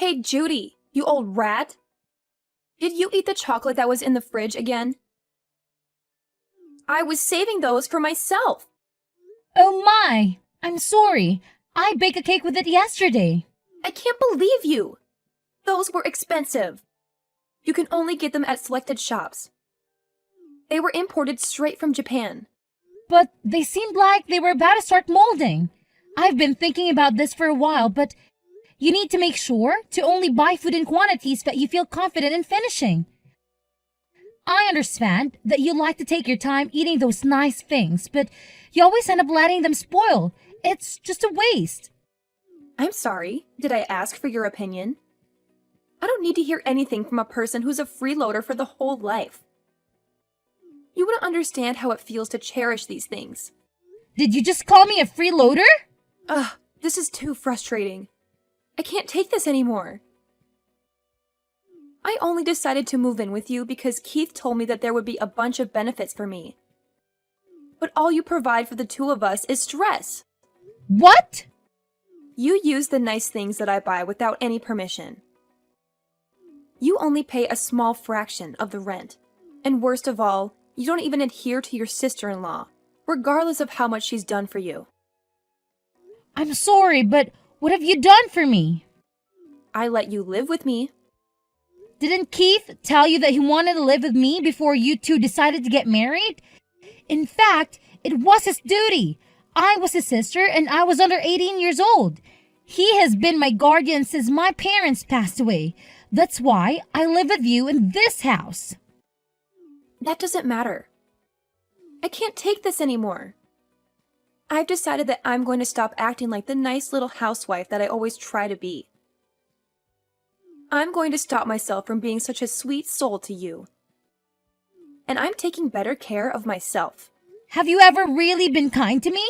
Hey, Judy, you old rat. Did you eat the chocolate that was in the fridge again? I was saving those for myself. Oh my! I'm sorry. I baked a cake with it yesterday. I can't believe you. Those were expensive. You can only get them at selected shops. They were imported straight from Japan. But they seemed like they were about to start molding. I've been thinking about this for a while, but you need to make sure to only buy food in quantities that you feel confident in finishing. I understand that you like to take your time eating those nice things, but you always end up letting them spoil. It's just a waste. I'm sorry. Did I ask for your opinion? I don't need to hear anything from a person who's a freeloader for the whole life. You wouldn't understand how it feels to cherish these things. Did you just call me a freeloader? Ugh, this is too frustrating. I can't take this anymore. I only decided to move in with you because Keith told me that there would be a bunch of benefits for me. But all you provide for the two of us is stress. What? You use the nice things that I buy without any permission. You only pay a small fraction of the rent. And worst of all, you don't even adhere to your sister-in-law, regardless of how much she's done for you. I'm sorry, but what have you done for me? I let you live with me. Didn't Keith tell you that he wanted to live with me before you two decided to get married? In fact, it was his duty. I was his sister and I was under 18 years old. He has been my guardian since my parents passed away. That's why I live with you in this house. That doesn't matter. I can't take this anymore. I've decided that I'm going to stop acting like the nice little housewife that I always try to be. I'm going to stop myself from being such a sweet soul to you. And I'm taking better care of myself. Have you ever really been kind to me?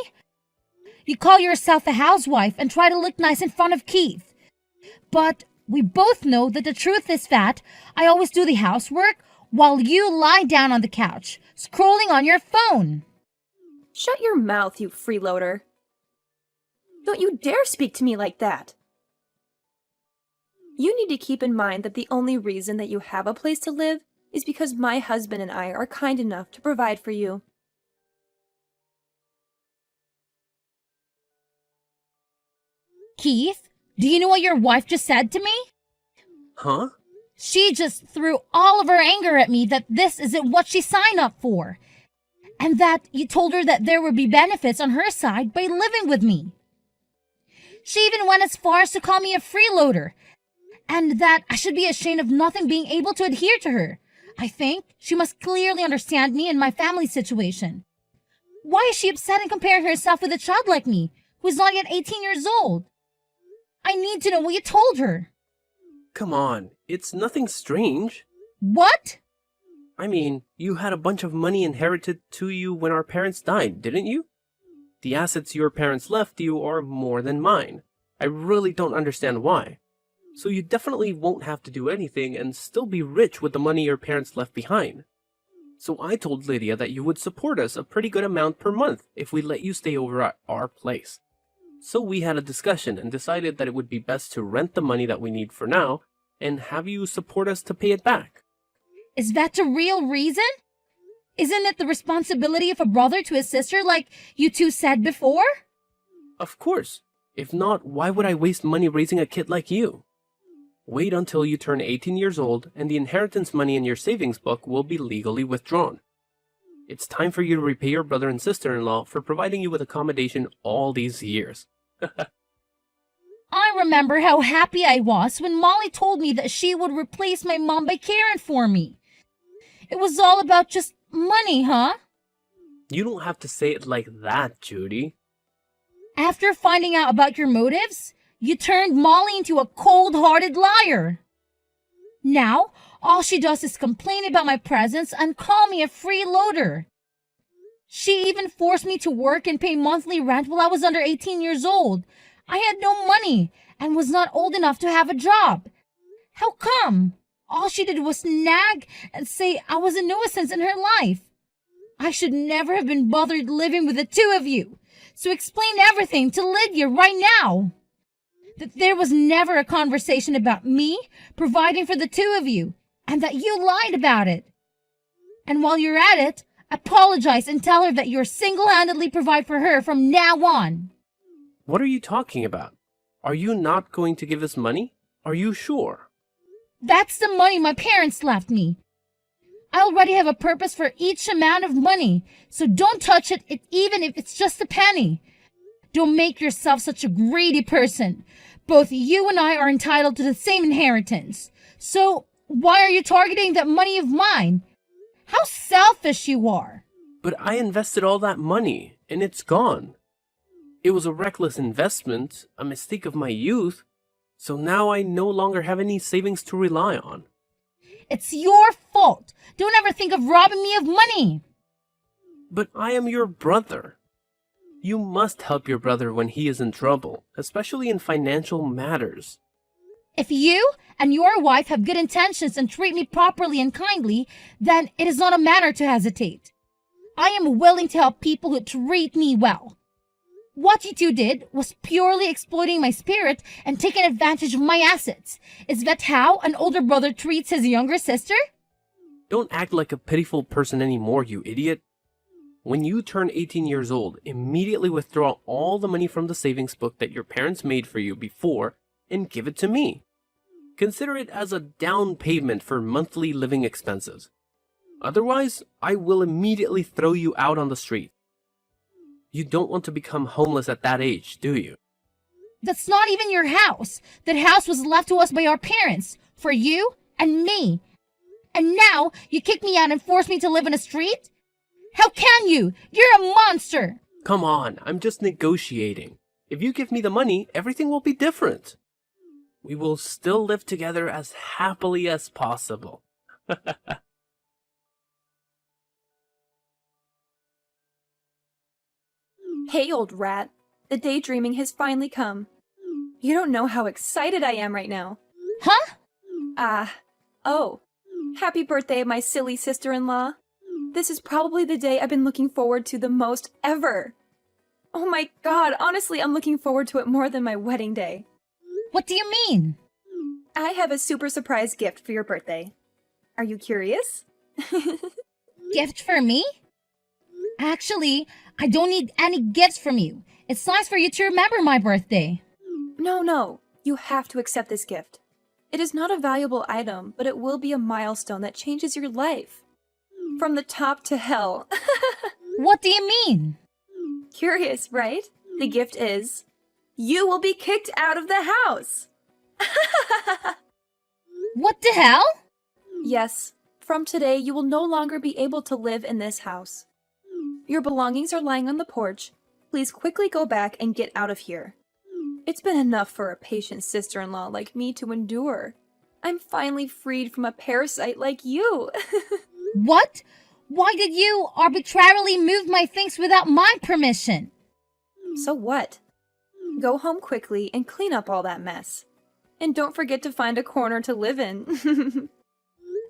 You call yourself a housewife and try to look nice in front of Keith. But we both know that the truth is that I always do the housework while you lie down on the couch, scrolling on your phone. Shut your mouth, you freeloader. Don't you dare speak to me like that. You need to keep in mind that the only reason that you have a place to live is because my husband and I are kind enough to provide for you. Keith, do you know what your wife just said to me? Huh? She just threw all of her anger at me that this isn't what she signed up for. And that you told her that there would be benefits on her side by living with me. She even went as far as to call me a freeloader. And that I should be ashamed of nothing being able to adhere to her. I think she must clearly understand me and my family situation. Why is she upset and comparing herself with a child like me, who is not yet 18 years old? I need to know what you told her. Come on, it's nothing strange. What? I mean, you had a bunch of money inherited to you when our parents died, didn't you? The assets your parents left you are more than mine. I really don't understand why. So you definitely won't have to do anything and still be rich with the money your parents left behind. So I told Lydia that you would support us a pretty good amount per month if we let you stay over at our place. So we had a discussion and decided that it would be best to rent the money that we need for now and have you support us to pay it back. Is that the real reason? Isn't it the responsibility of a brother to his sister like you two said before? Of course. If not, why would I waste money raising a kid like you? Wait until you turn 18 years old and the inheritance money in your savings book will be legally withdrawn. It's time for you to repay your brother and sister-in-law for providing you with accommodation all these years. I remember how happy I was when Molly told me that she would replace my mom by caring for me. It was all about just money, huh? You don't have to say it like that, Judy. After finding out about your motives, you turned Molly into a cold-hearted liar. Now, all she does is complain about my presence and call me a freeloader. She even forced me to work and pay monthly rent while I was under 18 years old. I had no money and was not old enough to have a job. How come? All she did was nag and say I was a nuisance in her life. I should never have been bothered living with the two of you. So explain everything to Lydia right now. that there was never a conversation about me providing for the two of you, and that you lied about it. And while you're at it, apologize and tell her that you're single-handedly provide for her from now on. What are you talking about? Are you not going to give us money? Are you sure? That's the money my parents left me. I already have a purpose for each amount of money, so don't touch it even if it's just a penny. Don't make yourself such a greedy person. Both you and I are entitled to the same inheritance. So why are you targeting that money of mine? How selfish you are. But I invested all that money, and it's gone. It was a reckless investment, a mistake of my youth, so now I no longer have any savings to rely on. It's your fault. Don't ever think of robbing me of money. But I am your brother. You must help your brother when he is in trouble, especially in financial matters. If you and your wife have good intentions and treat me properly and kindly, then it is not a matter to hesitate. I am willing to help people who treat me well. What you two did was purely exploiting my spirit and taking advantage of my assets. Is that how an older brother treats his younger sister? Don't act like a pitiful person anymore, you idiot. When you turn 18 years old, immediately withdraw all the money from the savings book that your parents made for you before and give it to me. Consider it as a down payment for monthly living expenses. Otherwise, I will immediately throw you out on the street. You don't want to become homeless at that age, do you? That's not even your house. That house was left to us by our parents, for you and me. And now you kick me out and force me to live in a street? How can you? You're a monster! Come on, I'm just negotiating. If you give me the money, everything will be different. We will still live together as happily as possible. Hey, old rat. The daydreaming has finally come. You don't know how excited I am right now. Huh? Oh. Happy birthday, my silly sister-in-law. This is probably the day I've been looking forward to the most ever. Oh my god, honestly, I'm looking forward to it more than my wedding day. What do you mean? I have a super surprise gift for your birthday. Are you curious? Gift for me? Actually, I don't need any gifts from you. It's nice for you to remember my birthday. No. You have to accept this gift. It is not a valuable item, but it will be a milestone that changes your life. From the top to hell. What do you mean? Curious, right? The gift is, you will be kicked out of the house. What the hell? Yes, from today you will no longer be able to live in this house. Your belongings are lying on the porch. Please quickly go back and get out of here. It's been enough for a patient sister-in-law like me to endure. I'm finally freed from a parasite like you. What? Why did you arbitrarily move my things without my permission? So what? Go home quickly and clean up all that mess. And don't forget to find a corner to live in.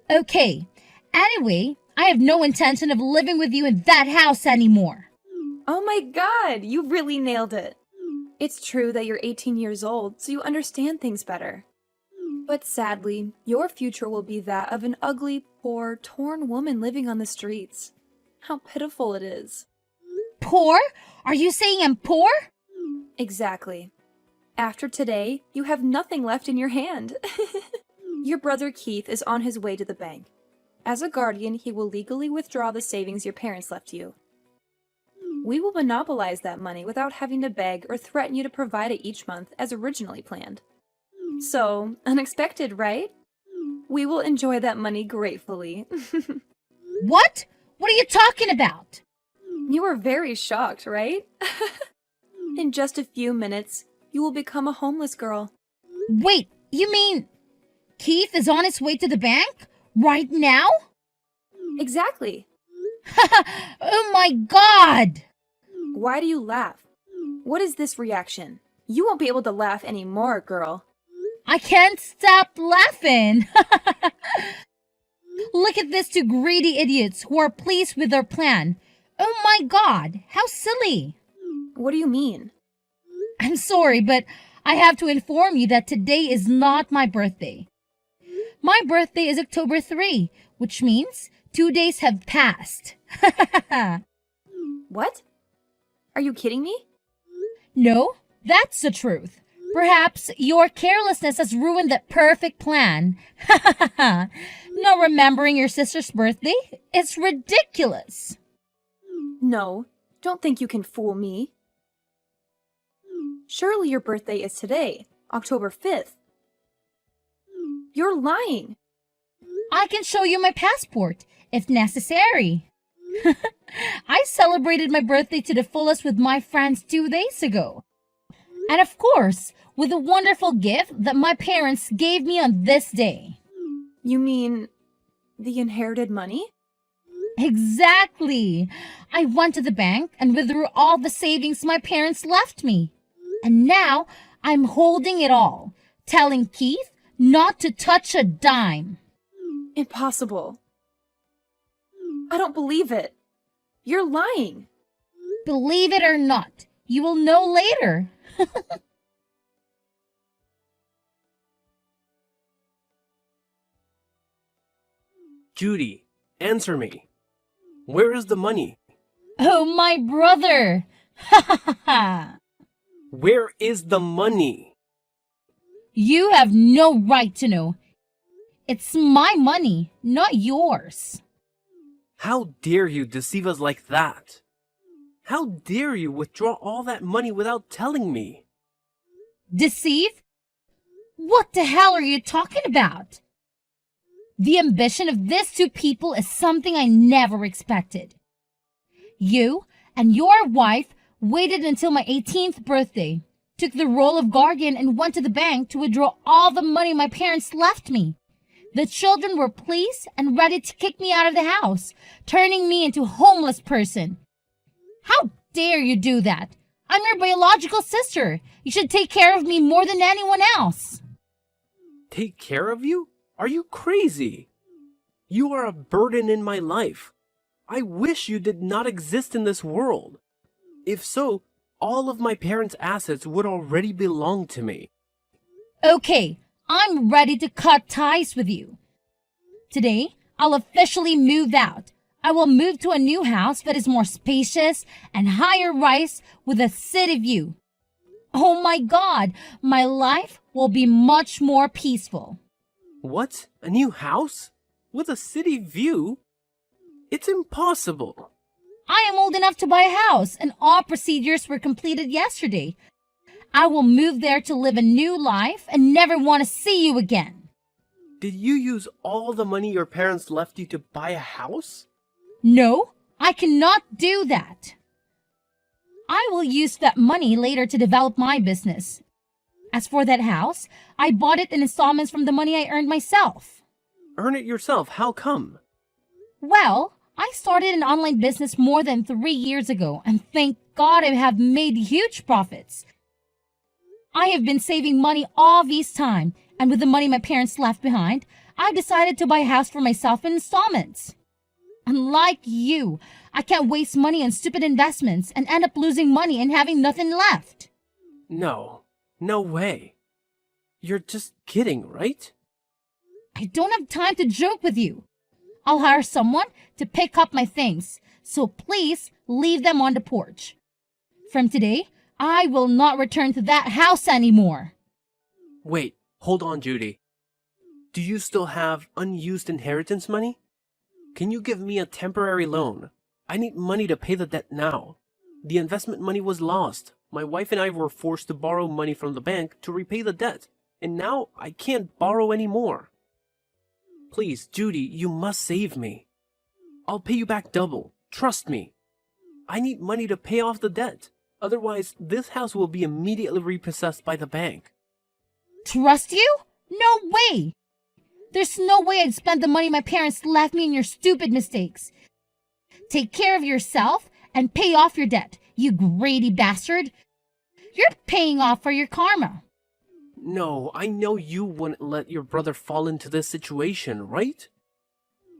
Okay. Anyway, I have no intention of living with you in that house anymore. Oh my god, you really nailed it. It's true that you're 18 years old, so you understand things better. But sadly, your future will be that of an ugly, poor, torn woman living on the streets. How pitiful it is. Poor? Are you saying I'm poor? Exactly. After today, you have nothing left in your hand. Your brother Keith is on his way to the bank. As a guardian, he will legally withdraw the savings your parents left you. We will monopolize that money without having to beg or threaten you to provide it each month as originally planned. So, unexpected, right? We will enjoy that money gratefully. What? What are you talking about? You were very shocked, right? In just a few minutes, you will become a homeless girl. Wait, you mean Keith is on his way to the bank? Right now? Exactly. Oh my god! Why do you laugh? What is this reaction? You won't be able to laugh anymore, girl. I can't stop laughing. Look at these two greedy idiots who are pleased with their plan. Oh my god, how silly. What do you mean? I'm sorry, but I have to inform you that today is not my birthday. My birthday is October 3, which means 2 days have passed. What? Are you kidding me? No, that's the truth. Perhaps your carelessness has ruined that perfect plan. Not remembering your sister's birthday? It's ridiculous. No, don't think you can fool me. Surely your birthday is today, October 5th. You're lying. I can show you my passport, if necessary. I celebrated my birthday to the fullest with my friends 2 days ago. And of course, with a wonderful gift that my parents gave me on this day. You mean the inherited money? Exactly. I went to the bank and withdrew all the savings my parents left me. And now I'm holding it all, telling Keith not to touch a dime. Impossible. I don't believe it. You're lying. Believe it or not, you will know later. Judy, answer me. Where is the money? Oh, my brother. Ha ha ha. Where is the money? You have no right to know. It's my money, not yours. How dare you deceive us like that? How dare you withdraw all that money without telling me? Deceive? What the hell are you talking about? The ambition of these two people is something I never expected. You and your wife waited until my 18th birthday, took the role of guardian, and went to the bank to withdraw all the money my parents left me. The children were pleased and ready to kick me out of the house, turning me into a homeless person. How dare you do that? I'm your biological sister. You should take care of me more than anyone else. Take care of you? Are you crazy? You are a burden in my life. I wish you did not exist in this world. If so, all of my parents' assets would already belong to me. Okay, I'm ready to cut ties with you. Today, I'll officially move out. I will move to a new house that is more spacious and higher rise with a city view. Oh my God, my life will be much more peaceful. What? A new house? With a city view? It's impossible. I am old enough to buy a house, and all procedures were completed yesterday. I will move there to live a new life and never want to see you again. Did you use all the money your parents left you to buy a house? No, I cannot do that. I will use that money later to develop my business. As for that house, I bought it in installments from the money I earned myself. Earn it yourself. How come? Well, I started an online business more than 3 years ago, and thank God I have made huge profits. I have been saving money all this time, and with the money my parents left behind, I decided to buy a house for myself in installments. Unlike you, I can't waste money on stupid investments and end up losing money and having nothing left. No way. You're just kidding, right? I don't have time to joke with you. I'll hire someone to pick up my things, so please leave them on the porch. From today, I will not return to that house anymore. Wait, hold on, Judy. Do you still have unused inheritance money? Can you give me a temporary loan? I need money to pay the debt now. The investment money was lost. My wife and I were forced to borrow money from the bank to repay the debt, and now I can't borrow any more. Please, Judy, you must save me. I'll pay you back double. Trust me. I need money to pay off the debt. Otherwise, this house will be immediately repossessed by the bank. Trust you? No way! There's no way I'd spend the money my parents left me in your stupid mistakes. Take care of yourself and pay off your debt, you greedy bastard. You're paying off for your karma. No, I know you wouldn't let your brother fall into this situation, right?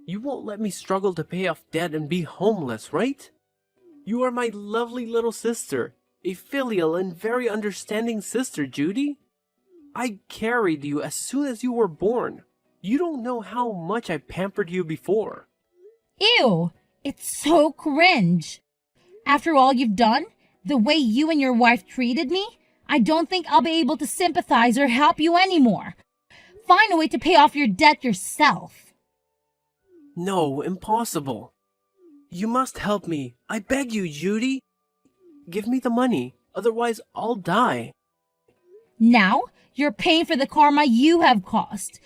You won't let me struggle to pay off debt and be homeless, right? You are my lovely little sister. A filial and very understanding sister, Judy. I carried you as soon as you were born. You don't know how much I pampered you before. Ew, it's so cringe. After all you've done, the way you and your wife treated me, I don't think I'll be able to sympathize or help you anymore. Find a way to pay off your debt yourself. No, impossible. You must help me. I beg you, Judy. Give me the money, otherwise I'll die. Now, you're paying for the karma you have caused.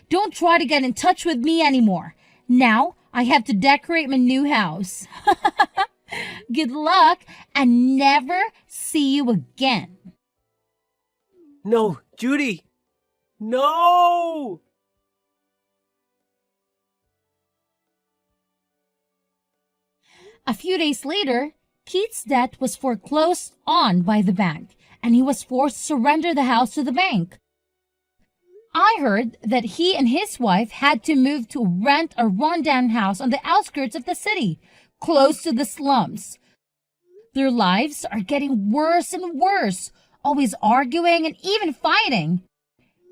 Don't try to get in touch with me anymore. Now, I have to decorate my new house. Good luck and never see you again. No, Judy! No! A few days later, Keith's debt was foreclosed on by the bank, and he was forced to surrender the house to the bank. I heard that he and his wife had to move to rent a rundown house on the outskirts of the city, close to the slums. Their lives are getting worse and worse, always arguing and even fighting.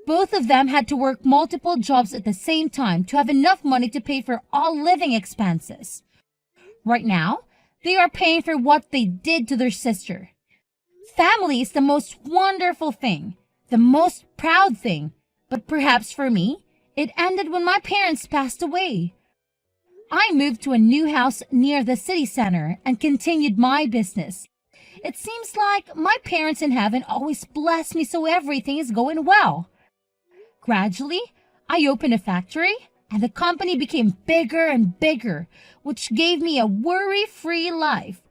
Both of them had to work multiple jobs at the same time to have enough money to pay for all living expenses. Right now, they are paying for what they did to their sister. Family is the most wonderful thing, the most proud thing, but perhaps for me, it ended when my parents passed away. I moved to a new house near the city center and continued my business. It seems like my parents in heaven always bless me so everything is going well. Gradually, I opened a factory and the company became bigger and bigger, which gave me a worry-free life.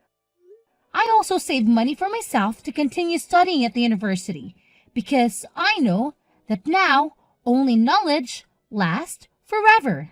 I also saved money for myself to continue studying at the university because I know that now only knowledge lasts forever.